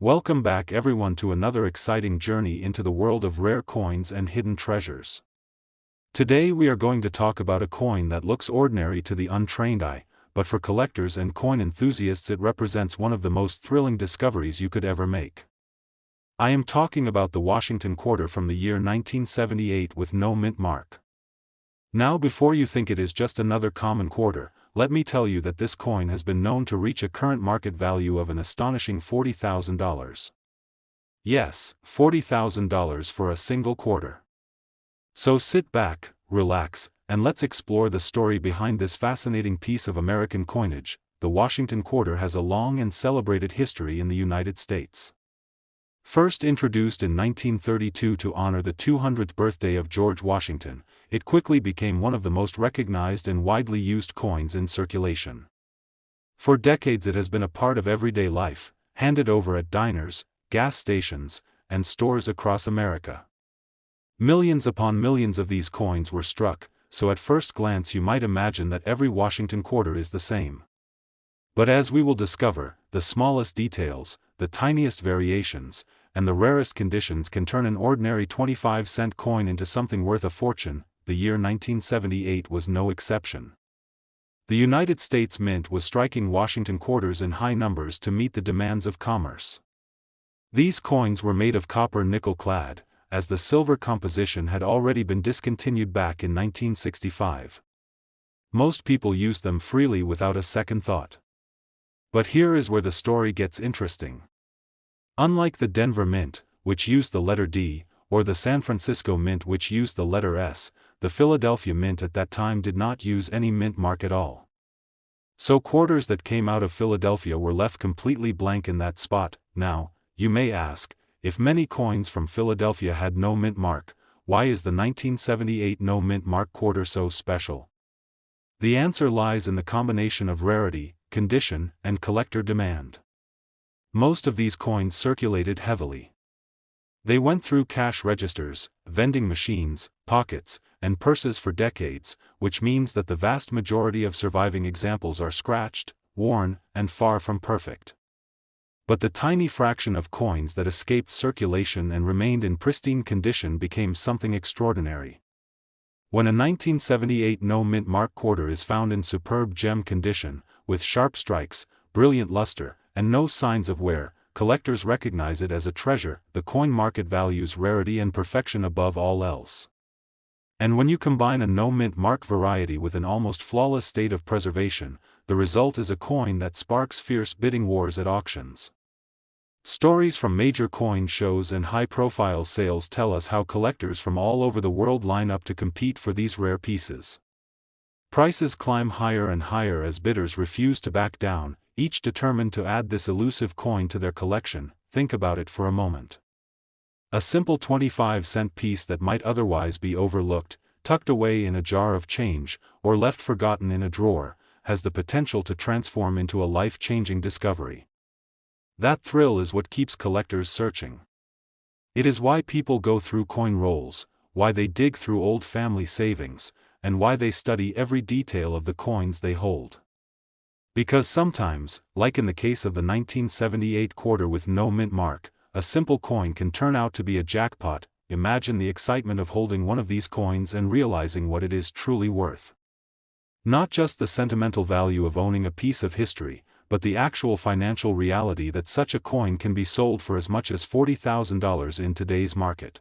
Welcome back everyone to another exciting journey into the world of rare coins and hidden treasures. Today we are going to talk about a coin that looks ordinary to the untrained eye, but for collectors and coin enthusiasts it represents one of the most thrilling discoveries you could ever make. I am talking about the Washington quarter from the year 1978 with no mint mark. Now before you think it is just another common quarter, let me tell you that this coin has been known to reach a current market value of an astonishing $40,000. Yes, $40,000 for a single quarter. So sit back, relax, and let's explore the story behind this fascinating piece of American coinage. The Washington quarter has a long and celebrated history in the United States. First introduced in 1932 to honor the 200th birthday of George Washington, it quickly became one of the most recognized and widely used coins in circulation. For decades it has been a part of everyday life, handed over at diners, gas stations, and stores across America. Millions upon millions of these coins were struck, so at first glance you might imagine that every Washington quarter is the same. But as we will discover, the smallest details, the tiniest variations, and the rarest conditions can turn an ordinary 25-cent coin into something worth a fortune. The year 1978 was no exception. The United States Mint was striking Washington quarters in high numbers to meet the demands of commerce. These coins were made of copper nickel-clad, as the silver composition had already been discontinued back in 1965. Most people used them freely without a second thought. But here is where the story gets interesting. Unlike the Denver Mint, which used the letter D, or the San Francisco Mint which used the letter S, the Philadelphia Mint at that time did not use any mint mark at all. So quarters that came out of Philadelphia were left completely blank in that spot. Now, you may ask, if many coins from Philadelphia had no mint mark, why is the 1978 no mint mark quarter so special? The answer lies in the combination of rarity, condition, and collector demand. Most of these coins circulated heavily. They went through cash registers, vending machines, pockets, and purses for decades, which means that the vast majority of surviving examples are scratched, worn, and far from perfect. But the tiny fraction of coins that escaped circulation and remained in pristine condition became something extraordinary. When a 1978 no mint mark quarter is found in superb gem condition, with sharp strikes, brilliant luster, and no signs of wear, collectors recognize it as a treasure. The coin market values rarity and perfection above all else. And when you combine a no mint mark variety with an almost flawless state of preservation, the result is a coin that sparks fierce bidding wars at auctions. Stories from major coin shows and high-profile sales tell us how collectors from all over the world line up to compete for these rare pieces. Prices climb higher and higher as bidders refuse to back down, each determined to add this elusive coin to their collection. Think about it for a moment. A simple 25-cent piece that might otherwise be overlooked, tucked away in a jar of change, or left forgotten in a drawer, has the potential to transform into a life-changing discovery. That thrill is what keeps collectors searching. It is why people go through coin rolls, why they dig through old family savings, and why they study every detail of the coins they hold. Because sometimes, like in the case of the 1978 quarter with no mint mark, a simple coin can turn out to be a jackpot. Imagine the excitement of holding one of these coins and realizing what it is truly worth. Not just the sentimental value of owning a piece of history, but the actual financial reality that such a coin can be sold for as much as $40,000 in today's market.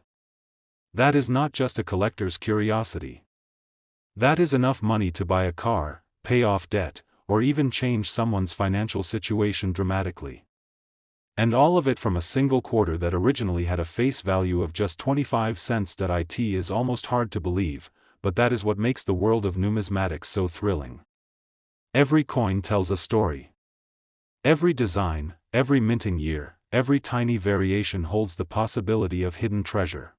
That is not just a collector's curiosity. That is enough money to buy a car, pay off debt, or even change someone's financial situation dramatically. And all of it from a single quarter that originally had a face value of just 25 cents. It is almost hard to believe, but that is what makes the world of numismatics so thrilling. Every coin tells a story. Every design, every minting year, every tiny variation holds the possibility of hidden treasure.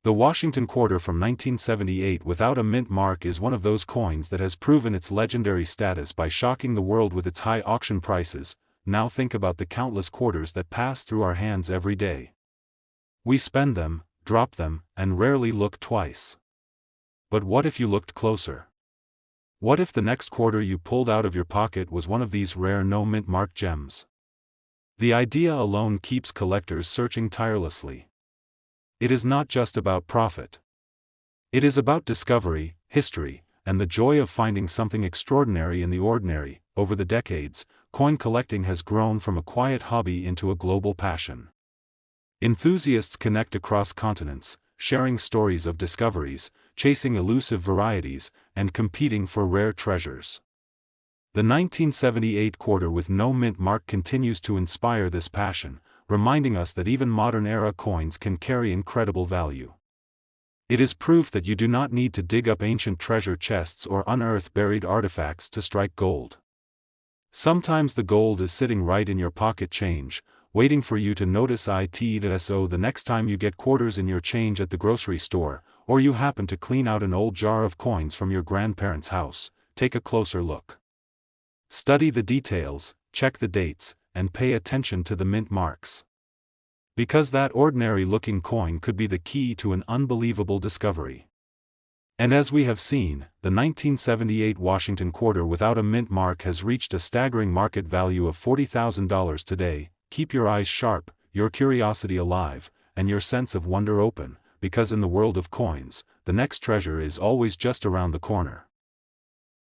The Washington quarter from 1978 without a mint mark is one of those coins that has proven its legendary status by shocking the world with its high auction prices. Now think about the countless quarters that pass through our hands every day. We spend them, drop them, and rarely look twice. But what if you looked closer? What if the next quarter you pulled out of your pocket was one of these rare no mint mark gems? The idea alone keeps collectors searching tirelessly. It is not just about profit. It is about discovery, history, and the joy of finding something extraordinary in the ordinary. Over the decades, coin collecting has grown from a quiet hobby into a global passion. Enthusiasts connect across continents, sharing stories of discoveries, chasing elusive varieties, and competing for rare treasures. The 1978 quarter with no mint mark continues to inspire this passion, reminding us that even modern-era coins can carry incredible value. It is proof that you do not need to dig up ancient treasure chests or unearth buried artifacts to strike gold. Sometimes the gold is sitting right in your pocket change, waiting for you to notice it. So the next time you get quarters in your change at the grocery store, or you happen to clean out an old jar of coins from your grandparents' house, take a closer look. Study the details, check the dates, and pay attention to the mint marks. Because that ordinary-looking coin could be the key to an unbelievable discovery. And as we have seen, the 1978 Washington quarter without a mint mark has reached a staggering market value of $40,000 today. Keep your eyes sharp, your curiosity alive, and your sense of wonder open, because in the world of coins, the next treasure is always just around the corner.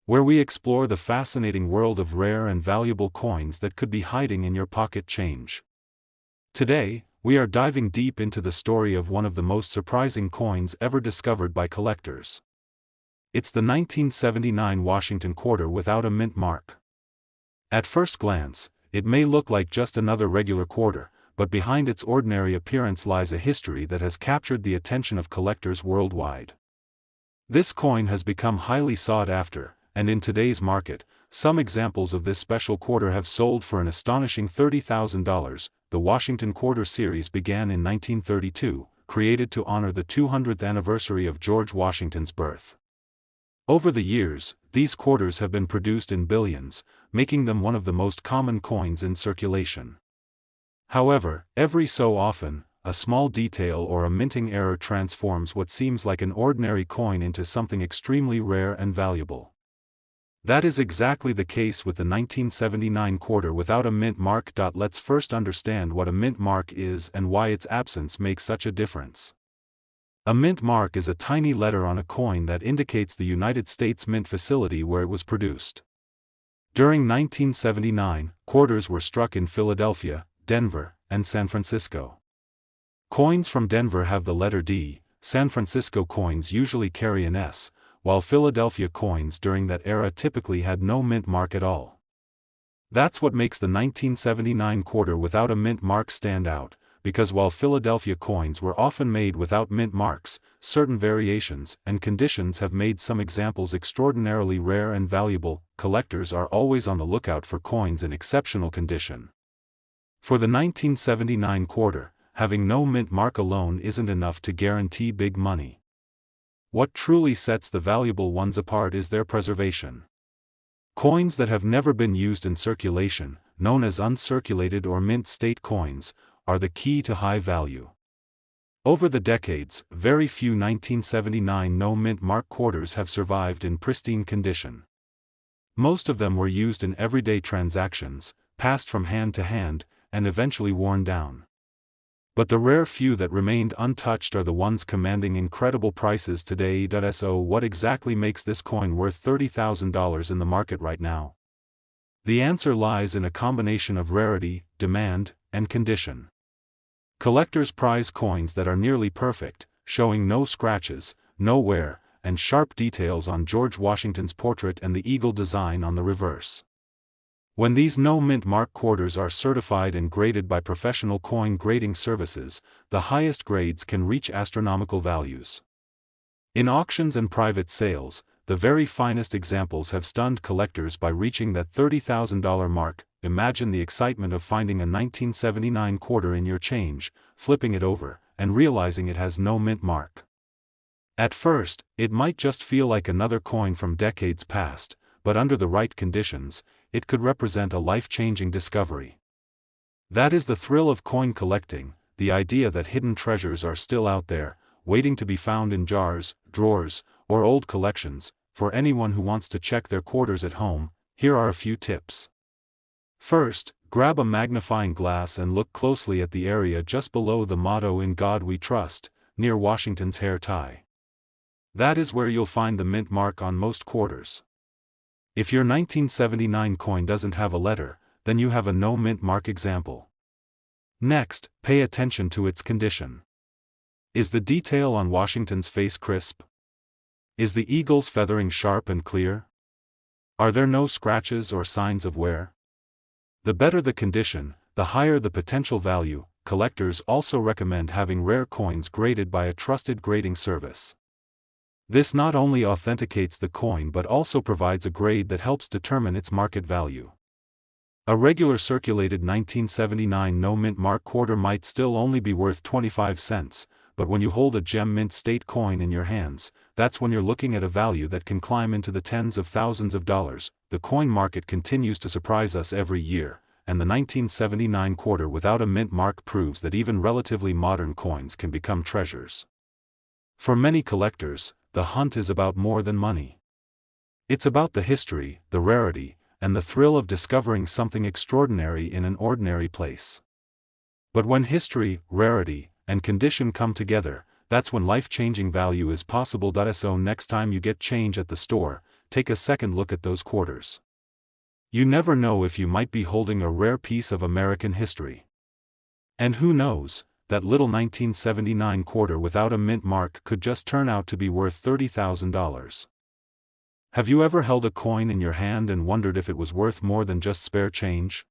Where we explore the fascinating world of rare and valuable coins that could be hiding in your pocket change. Today, we are diving deep into the story of one of the most surprising coins ever discovered by collectors. It's the 1979 Washington quarter without a mint mark. At first glance, it may look like just another regular quarter, but behind its ordinary appearance lies a history that has captured the attention of collectors worldwide. This coin has become highly sought after, and in today's market, some examples of this special quarter have sold for an astonishing $30,000. The Washington Quarter series began in 1932, created to honor the 200th anniversary of George Washington's birth. Over the years, these quarters have been produced in billions, making them one of the most common coins in circulation. However, every so often, a small detail or a minting error transforms what seems like an ordinary coin into something extremely rare and valuable. That is exactly the case with the 1979 quarter without a mint mark. Let's first understand what a mint mark is and why its absence makes such a difference. A mint mark is a tiny letter on a coin that indicates the United States Mint facility where it was produced. During 1979, quarters were struck in Philadelphia, Denver, and San Francisco. Coins from Denver have the letter D, San Francisco coins usually carry an S, while Philadelphia coins during that era typically had no mint mark at all. That's what makes the 1979 quarter without a mint mark stand out, because while Philadelphia coins were often made without mint marks, certain variations and conditions have made some examples extraordinarily rare and valuable. Collectors are always on the lookout for coins in exceptional condition. For the 1979 quarter, having no mint mark alone isn't enough to guarantee big money. What truly sets the valuable ones apart is their preservation. Coins that have never been used in circulation, known as uncirculated or mint state coins, are the key to high value. Over the decades, very few 1979 no mint mark quarters have survived in pristine condition. Most of them were used in everyday transactions, passed from hand to hand, and eventually worn down. But the rare few that remained untouched are the ones commanding incredible prices today. So what exactly makes this coin worth $30,000 in the market right now? The answer lies in a combination of rarity, demand, and condition. Collectors prize coins that are nearly perfect, showing no scratches, no wear, and sharp details on George Washington's portrait and the eagle design on the reverse. When these no mint mark quarters are certified and graded by professional coin grading services, the highest grades can reach astronomical values. In auctions and private sales, the very finest examples have stunned collectors by reaching that $30,000 mark. Imagine the excitement of finding a 1979 quarter in your change, flipping it over, and realizing it has no mint mark. At first, it might just feel like another coin from decades past, but under the right conditions, it could represent a life-changing discovery. That is the thrill of coin collecting, the idea that hidden treasures are still out there, waiting to be found in jars, drawers, or old collections. For anyone who wants to check their quarters at home, here are a few tips. First, grab a magnifying glass and look closely at the area just below the motto "In God We Trust," near Washington's hair tie. That is where you'll find the mint mark on most quarters. If your 1979 coin doesn't have a letter, then you have a no mint mark example. Next, pay attention to its condition. Is the detail on Washington's face crisp? Is the eagle's feathering sharp and clear? Are there no scratches or signs of wear? The better the condition, the higher the potential value. Collectors also recommend having rare coins graded by a trusted grading service. This not only authenticates the coin but also provides a grade that helps determine its market value. A regular circulated 1979 no mint mark quarter might still only be worth 25 cents, but when you hold a gem mint state coin in your hands, that's when you're looking at a value that can climb into the tens of thousands of dollars. The coin market continues to surprise us every year, and the 1979 quarter without a mint mark proves that even relatively modern coins can become treasures. For many collectors, the hunt is about more than money. It's about the history, the rarity, and the thrill of discovering something extraordinary in an ordinary place. But when history, rarity, and condition come together, that's when life-changing value is possible. So next time you get change at the store, take a second look at those quarters. You never know if you might be holding a rare piece of American history. And who knows, that little 1979 quarter without a mint mark could just turn out to be worth $30,000. Have you ever held a coin in your hand and wondered if it was worth more than just spare change?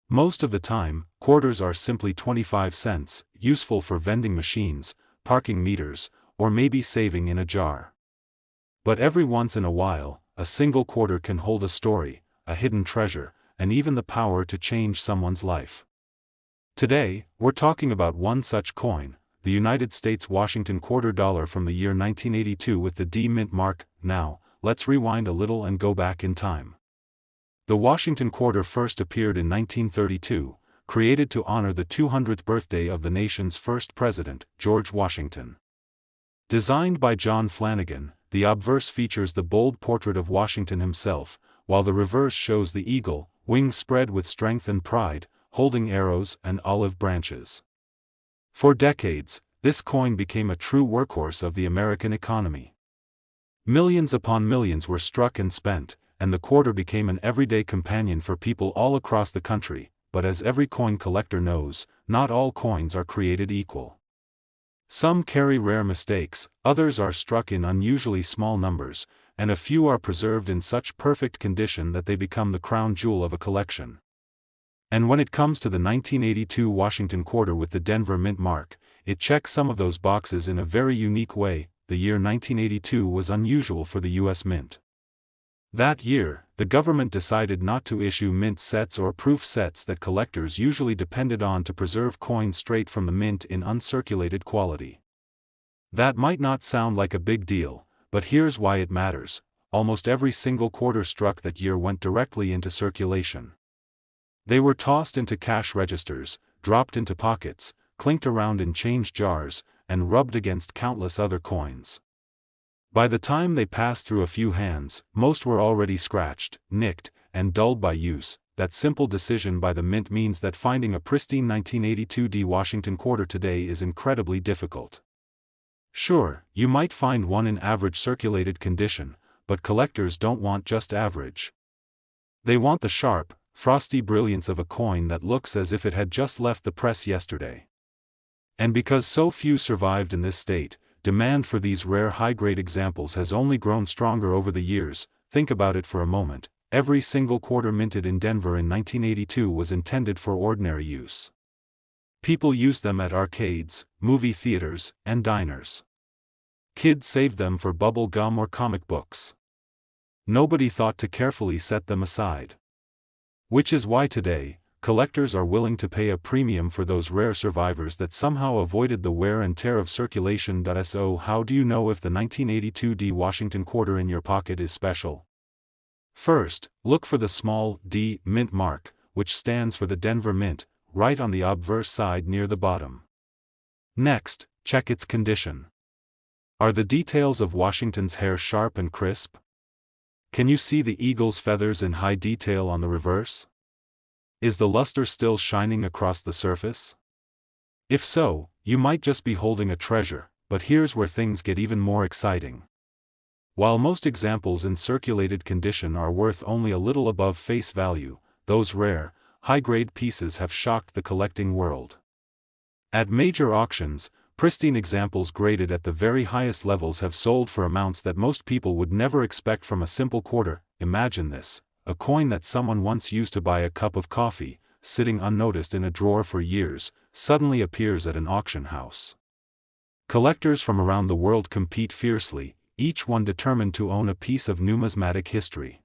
Most of the time, quarters are simply 25 cents, useful for vending machines, parking meters, or maybe saving in a jar. But every once in a while, a single quarter can hold a story, a hidden treasure, and even the power to change someone's life. Today, we're talking about one such coin, the United States Washington quarter dollar from the year 1982 with the D mint mark. Now, let's rewind a little and go back in time. The Washington quarter first appeared in 1932, created to honor the 200th birthday of the nation's first president, George Washington. Designed by John Flanagan, the obverse features the bold portrait of Washington himself, while the reverse shows the eagle, wings spread with strength and pride, holding arrows and olive branches. For decades, this coin became a true workhorse of the American economy. Millions upon millions were struck and spent, and the quarter became an everyday companion for people all across the country. But as every coin collector knows, not all coins are created equal. Some carry rare mistakes, others are struck in unusually small numbers, and a few are preserved in such perfect condition that they become the crown jewel of a collection. And when it comes to the 1982 Washington quarter with the Denver mint mark, it checks some of those boxes in a very unique way. The year 1982 was unusual for the U.S. Mint. That year, the government decided not to issue mint sets or proof sets that collectors usually depended on to preserve coins straight from the mint in uncirculated quality. That might not sound like a big deal, but here's why it matters. Almost every single quarter struck that year went directly into circulation. They were tossed into cash registers, dropped into pockets, clinked around in change jars, and rubbed against countless other coins. By the time they passed through a few hands, most were already scratched, nicked, and dulled by use. That simple decision by the mint means that finding a pristine 1982 D Washington quarter today is incredibly difficult. Sure, you might find one in average circulated condition, but collectors don't want just average. They want the sharp, frosty brilliance of a coin that looks as if it had just left the press yesterday. And because so few survived in this state, demand for these rare high-grade examples has only grown stronger over the years. Think about it for a moment. Every single quarter minted in Denver in 1982 was intended for ordinary use. People used them at arcades, movie theaters, and diners. Kids saved them for bubble gum or comic books. Nobody thought to carefully set them aside. Which is why today, collectors are willing to pay a premium for those rare survivors that somehow avoided the wear and tear of circulation. So how do you know if the 1982 D Washington quarter in your pocket is special? First, look for the small D mint mark, which stands for the Denver Mint, right on the obverse side near the bottom. Next, check its condition. Are the details of Washington's hair sharp and crisp? Can you see the eagle's feathers in high detail on the reverse? Is the luster still shining across the surface? If so, you might just be holding a treasure, but here's where things get even more exciting. While most examples in circulated condition are worth only a little above face value, those rare, high-grade pieces have shocked the collecting world. At major auctions, pristine examples graded at the very highest levels have sold for amounts that most people would never expect from a simple quarter. Imagine this: a coin that someone once used to buy a cup of coffee, sitting unnoticed in a drawer for years, suddenly appears at an auction house. Collectors from around the world compete fiercely, each one determined to own a piece of numismatic history.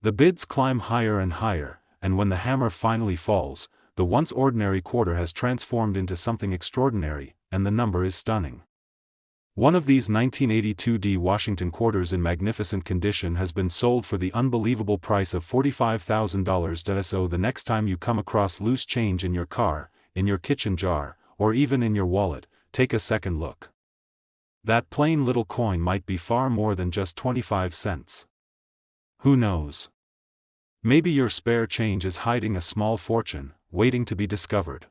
The bids climb higher and higher, and when the hammer finally falls, the once ordinary quarter has transformed into something extraordinary, and the number is stunning. One of these 1982 D Washington quarters in magnificent condition has been sold for the unbelievable price of $45,000. So the next time you come across loose change in your car, in your kitchen jar, or even in your wallet, take a second look. That plain little coin might be far more than just 25 cents. Who knows? Maybe your spare change is hiding a small fortune, waiting to be discovered.